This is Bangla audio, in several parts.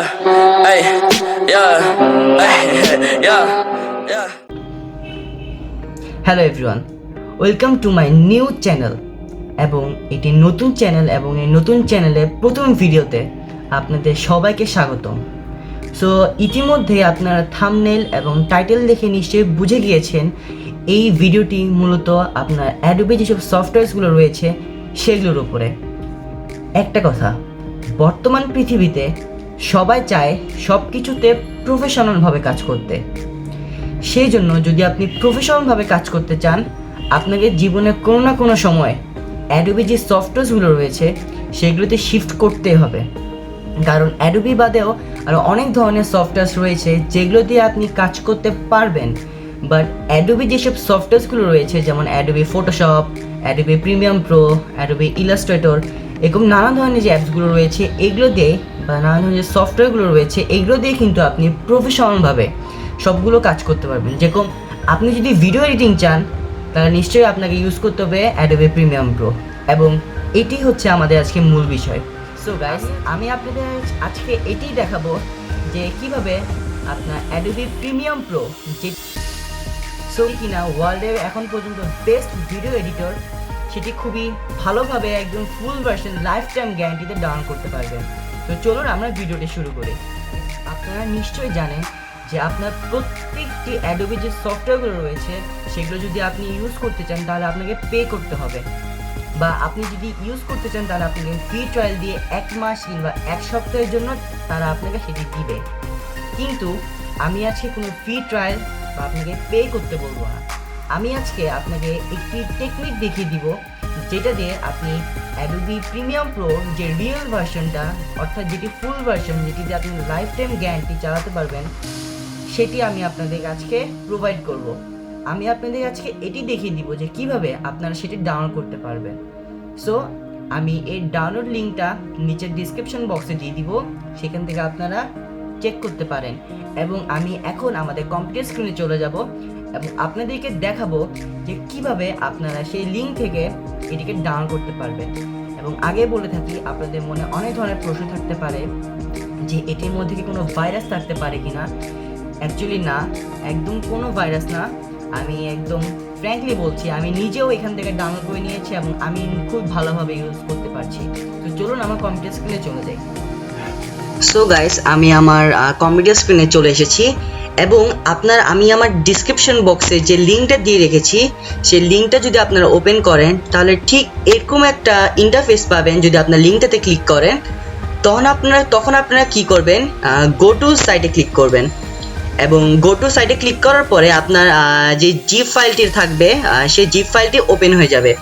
hey, yeah, hey, yeah, yeah. Hello everyone, welcome to my new channel. এবং এটি নতুন চ্যানেল এবং এই নতুন চ্যানেলের প্রথম ভিডিওতে আপনাদের সবাইকে স্বাগতম। সো ইতিমধ্যে আপনারা থাম্বনেল এবং টাইটেল দেখে নিশ্চয়ই বুঝে গিয়েছেন এই ভিডিওটি মূলত আপনার অ্যাডোবে যেসব সফটওয়্যারসগুলো রয়েছে সেগুলোর উপরে। একটা কথা, বর্তমান পৃথিবীতে সবাই চায় সব কিছুতে প্রফেশনালভাবে কাজ করতে। সেই জন্য যদি আপনি প্রফেশনালভাবে কাজ করতে চান, আপনাকে জীবনে কোনো না কোনো সময় অ্যাডোবি যে সফটওয়্যারসগুলো রয়েছে সেগুলোতে শিফট করতে হবে। কারণ অ্যাডোবি বাদেও আরও অনেক ধরনের সফটওয়্যারস রয়েছে যেগুলো দিয়ে আপনি কাজ করতে পারবেন, বাট অ্যাডোবি যেসব সফটওয়্যারসগুলো রয়েছে যেমন Adobe Photoshop, Adobe premium pro, Adobe Illustrator, এরকম নানা ধরনের যে অ্যাপসগুলো রয়েছে এগুলো দিয়ে বা নানা ধরনের যে সফটওয়্যারগুলো রয়েছে এগুলো দিয়ে কিন্তু আপনি প্রফেশনালভাবে সবগুলো কাজ করতে পারবেন। যেরকম আপনি যদি ভিডিও এডিটিং চান তাহলে নিশ্চয়ই আপনাকে ইউজ করতে হবে অ্যাডোবি প্রিমিয়াম প্রো, এবং এটি হচ্ছে আমাদের আজকে মূল বিষয়। সো গাইস, আমি আপনাদের আজকে এটাই দেখাবো যে কিভাবে আপনার অ্যাডোবি প্রিমিয়াম প্রো যে কিনা ওয়ার্ল্ডের এখন পর্যন্ত বেস্ট ভিডিও এডিটর, সেটি খুবই ভালোভাবে একদম ফুল ভার্সন লাইফ টাইম গ্যারান্টিতে ডাউনলোড করতে পারবেন। তো চলুন আমরা ভিডিওটি শুরু করি। আপনারা নিশ্চয়ই জানেন যে আপনার প্রত্যেকটি অ্যাডোবি যে সফটওয়্যারগুলো রয়েছে সেগুলো যদি আপনি ইউজ করতে চান তাহলে আপনাকে পে করতে হবে, বা আপনি যদি ইউজ করতে চান তাহলে আপনাকে ফ্রি ট্রায়াল দিয়ে 1 মাস কিংবা 1 সপ্তাহের জন্য তারা আপনাকে সেটি দিবে। কিন্তু আমি আজকে কোনো ফ্রি ট্রায়াল বা আপনাকে পে করতে বলবো না। আমি আজকে আপনাকে একটি টেকনিক দেখিয়ে দিব যেটা দিয়ে আপনি অ্যাডোবি প্রিমিয়াম প্রো যে রিয়েল ভার্সনটা, অর্থাৎ যেটি ফুল ভার্সন, যেটিতে আপনি লাইফ টাইম গ্যারান্টি চালাতে পারবেন, সেটি আমি আপনাদের আজকে প্রোভাইড করব। আমি আপনাদের আজকে এটি দেখিয়ে দিব যে কিভাবে আপনারা সেটি ডাউনলোড করতে পারবেন। সো আমি এই ডাউনলোড লিঙ্কটা নিচের ডিসক্রিপশন বক্সে দিয়ে দিব, সেখান থেকে আপনারা চেক করতে পারেন। এবং আমি এখন আমাদের কম্পিউটার স্ক্রিনে চলে যাব এবং আপনাদেরকে দেখাবো যে কিভাবে আপনারা সেই লিঙ্ক থেকে এটিকে ডাউনলোড করতে পারবেন। এবং আগে বলে থাকি, আপনাদের মনে অনেক ধরনের প্রশ্ন থাকতে পারে যে এটির মধ্যে কি কোনো ভাইরাস থাকতে পারে কিনা। অ্যাকচুয়ালি না, একদম কোনো ভাইরাস না। আমি একদম ফ্র্যাঙ্কলি বলছি, আমি নিজেও এখান থেকে ডাউনলোড করে নিয়েছি এবং আমি খুব ভালোভাবে ইউজ করতে পারছি। তো চলুন আমার কম্পিউটার স্ক্রিনে চলে যাই। সো গাইস, আমি আমার কম্পিউটার স্ক্রিনে চলে এসেছি এবং আমি আমার ডিসক্রিপশন বক্সে যে লিঙ্কটা দিয়ে রেখেছি সেই লিঙ্কটা যদি আপনারা ওপেন করেন তাহলে ঠিক এরকম একটা ইন্টারফেস পাবেন। যদি আপনার লিঙ্কটাতে ক্লিক করেন তখন আপনারা কি করবেন, গো টু সাইটে ক্লিক করবেন এবং গো টু সাইটে ক্লিক করার পরে আপনার যে জিপ ফাইলটি থাকবে সেই জিপ ফাইলটি ওপেন হয়ে যাবে।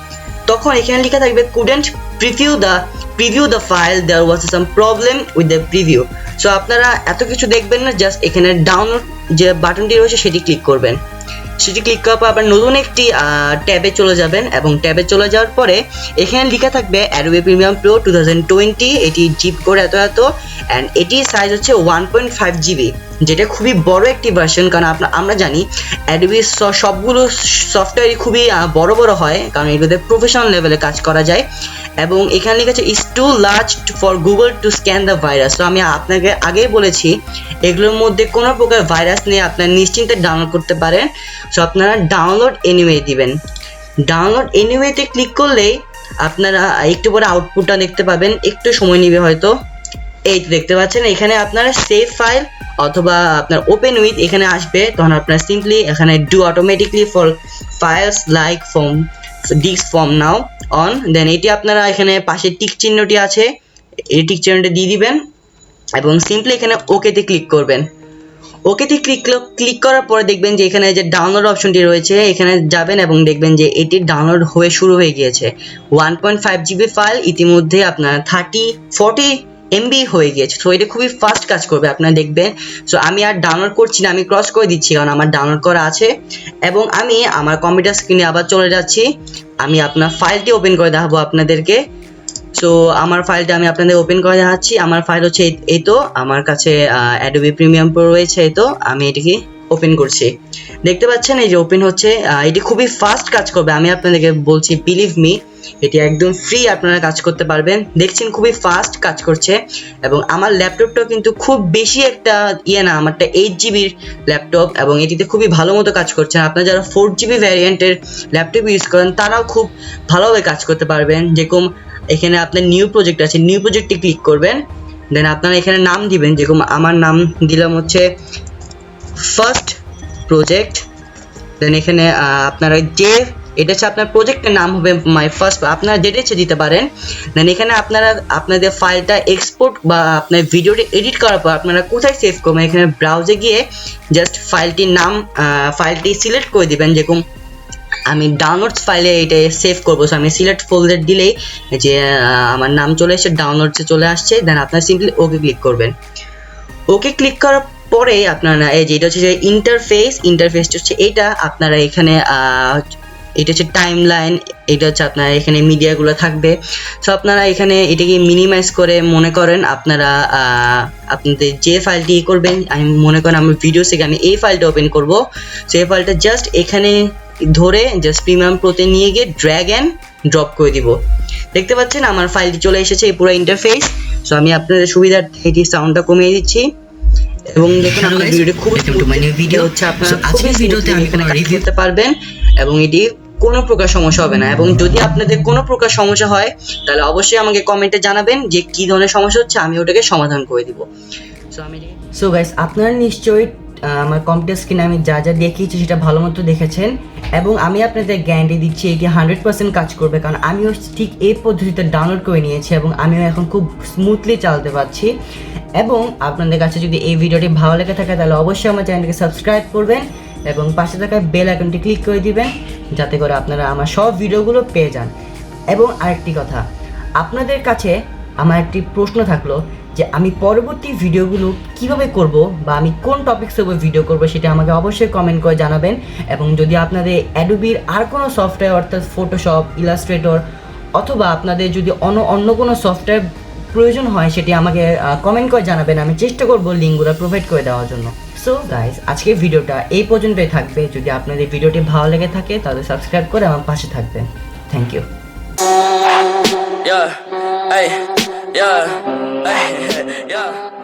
তখন এখানে লেখা থাকবে couldn't preview the file, there was some problem with the preview. So আপনারা এত কিছু দেখবেন না, জাস্ট এখানে ডাউনলোড যে বাটনটি রয়েছে সেটি ক্লিক করবেন। সেটি ক্লিক করার পর আবার নতুন একটি ট্যাবে চলে যাবেন এবং ট্যাবে চলে যাওয়ার পরে এখানে লেখা থাকবে অ্যাডোবি প্রিমিয়াম প্রো 2020, এটি জিপ কোড এত অ্যান্ড এটির সাইজ হচ্ছে 1.5 GB, যেটা খুবই বড় একটি ভার্সন। কারণ আমরা জানি অ্যাডোবির সবগুলো সফটওয়্যারই খুবই বড় বড় হয়, কারণ এগুলোতে প্রফেশনাল লেভেলে কাজ করা যায়। এবং এখানে লেখা আছে is too large for Google to scan the virus. তো আমি আপনাকে আগেই বলেছি এগুলোর মধ্যে কোনো প্রকার ভাইরাস নেই, আপনারা নিশ্চিন্তে ডাউনলোড করতে পারেন। সো আপনারা ডাউনলোড এনিওয়ে দিবেন। ডাউনলোড এনিওয়েতে ক্লিক করলেই আপনারা একটু পরে আউটপুটটা দেখতে পাবেন, একটু সময় নেবে হয়তো। এই তো দেখতে পাচ্ছেন, এখানে আপনারা সেভ ফাইল অথবা আপনার ওপেন উইথ এখানে আসবে, তখন আপনারা সিম্পলি এখানে do automatically for files like form disk form now on, then এটি আপনারা এখানে পাশে টিক চিহ্নটি আছে, এই টিক চিহ্নটা দিয়ে দিবেন এবং সিম্পলি এখানে ওকেতে ক্লিক করবেন। ওকেতে ক্লিক করার পরে দেখবেন যে এখানে যে ডাউনলোড অপশনটি রয়েছে এখানে যাবেন এবং দেখবেন যে এটি ডাউনলোড হয়ে শুরু হয়ে গিয়েছে। 1.5 GB ফাইল ইতিমধ্যে আপনার 40 MB হয়ে গিয়েছে। সো এটা খুবই ফাস্ট কাজ করবে, আপনারা দেখবেন। সো আমি আর ডাউনলোড করছি না, আমি ক্রস করে দিচ্ছি কারণ আমার ডাউনলোড করা আছে। এবং আমি আমার কম্পিউটার স্ক্রিনে আবার চলে যাচ্ছি, আমি আপনার ফাইলটি ওপেন করে দেখাবো আপনাদেরকে। সো আমার ফাইলটা আমি আপনাদের ওপেন করে দেখাচ্ছি। আমার ফাইল হচ্ছে এই তো, আমার কাছে অ্যাডোবি প্রিমিয়াম প্রো রয়েছে, এই তো আমি এটিকে ওপেন করছি। দেখতে পাচ্ছেন এই যে ওপেন হচ্ছে। এটি খুবই ফাস্ট কাজ করবে, আমি আপনাদেরকে বলছি, বিলিভ মি। এটি একদম ফ্রি, আপনারা কাজ করতে পারবেন। দেখছেন খুবই ফাস্ট কাজ করছে এবং আমার ল্যাপটপটাও কিন্তু খুব বেশি একটা না, আমারটা 8 জিবির ল্যাপটপ এবং এটিতে খুবই ভালো মতো কাজ করছে। আপনারা যারা 4 জিবি ভ্যারিয়েন্টের ল্যাপটপ ইউজ করেন তারাও খুব ভালোভাবে কাজ করতে পারবেন। যেরকম এখানে আপনার নিউ প্রজেক্ট আছে, নিউ প্রজেক্টে ক্লিক করবেন, দেন আপনারা এখানে নাম দিবেন। যেরকম আমার নাম দিলাম হচ্ছে ফার্স্ট প্রজেক্ট। দেন এখানে আপনারা যে এটা হচ্ছে আপনার প্রজেক্টের নাম হবে মাই ফার্স্ট, আপনারা যেটা ইচ্ছে দিতে পারেন। দেন এখানে আপনারা আপনাদের ফাইলটা এক্সপোর্ট বা আপনার ভিডিওটি এডিট করার পর আপনারা কোথায় সেভ করবেন, এখানে ব্রাউজে গিয়ে জাস্ট ফাইলটির নাম ফাইলটি সিলেক্ট করে দিবেন। যেরকম আমি ডাউনলোডস ফাইলে এটা সেভ করবো, সো আমি সিলেক্ট ফোল্ডার দিলেই যে আমার নাম চলে এসে ডাউনলোডসে চলে আসছে। দেন আপনারা সিম্পলি ওকে ক্লিক করবেন। ওকে ক্লিক করার পরে আপনারা এই যে এটা হচ্ছে যে ইন্টারফেসটা হচ্ছে এটা, আপনারা এখানে এটা হচ্ছে টাইম লাইন, এটা হচ্ছে আপনার এখানে মিডিয়াগুলো থাকবে। সো আপনারা এখানে এটাকে মিনিমাইজ করে মনে করেন আপনারা আপনাদের যে ফাইলটি করবেন, আমি মনে করেন আমার ভিডিও থেকে আমি এই ফাইলটা ওপেন করব। সো এই ফাইলটা জাস্ট এখানে ধরে জাস্ট প্রিমিয়াম প্রোতে নিয়ে গিয়ে ড্র্যাগ অ্যান্ড ড্রপ করে দিব। দেখতে পাচ্ছেন আমার ফাইলটি চলে এসেছে, এই পুরো ইন্টারফেস। সো আমি আপনাদের সুবিধার্থে এটি সাউন্ডটা কমিয়ে দিচ্ছি এবং দেখুন আপনার ভিডিওটি খুব ভিডিও হচ্ছে, আপনারা আজকের ভিডিওতে আমি এখানে রিভিউ করতে পারবেন এবং এটি কোনো প্রকার সমস্যা হবে না। এবং যদি আপনাদের কোনো প্রকার সমস্যা হয় তাহলে অবশ্যই আমাকে কমেন্টে জানাবেন যে কী ধরনের সমস্যা হচ্ছে, আমি ওটাকে সমাধান করে দিব। সো গাইস, আপনারা নিশ্চয়ই আমার কম্পিউটার স্ক্রিনে আমি যা যা দেখিয়েছি সেটা ভালো মতো দেখেছেন এবং আমি আপনাদের গ্যারান্টি দিচ্ছি এটি 100% কাজ করবে, কারণ আমিও ঠিক এই পদ্ধতিতে ডাউনলোড করে নিয়েছি এবং আমিও এখন খুব স্মুথলি চালাতে পারছি। এবং আপনাদের কাছে যদি এই ভিডিওটি ভালো লেগে থাকে তাহলে অবশ্যই আমার চ্যানেলটিকে সাবস্ক্রাইব করবেন এবং পাশে থাকা বেল আইকনটি ক্লিক করে দিবেন যাতে করে আপনারা আমার সব ভিডিওগুলো পেয়ে যান। এবং আরেকটি কথা, আপনাদের কাছে আমার একটি প্রশ্ন থাকলো যে আমি পরবর্তী ভিডিওগুলো কিভাবে করব বা আমি কোন টপিক্সের উপর ভিডিও করব, সেটা আমাকে অবশ্যই কমেন্ট করে জানাবেন। এবং যদি আপনাদের অ্যাডোবির আর কোনো সফটওয়্যার অর্থাৎ ফটোশপ, ইলাস্ট্রেটর অথবা আপনাদের যদি অন্য কোনো সফটওয়্যার প্রয়োজন হয় সেটি আমাকে কমেন্ট করে জানাবেন, আমি চেষ্টা করব লিঙ্কগুলো প্রোভাইড করে দেওয়ার জন্য। সো গাইস, আজকের ভিডিওটা এই পর্যন্তই থাকবে। যদি আপনাদের ভিডিওটি ভালো লেগে থাকে তাহলে সাবস্ক্রাইব করে আমার পাশে থাকবেন। Thank you. Yeah, hey, yeah, hey, yeah.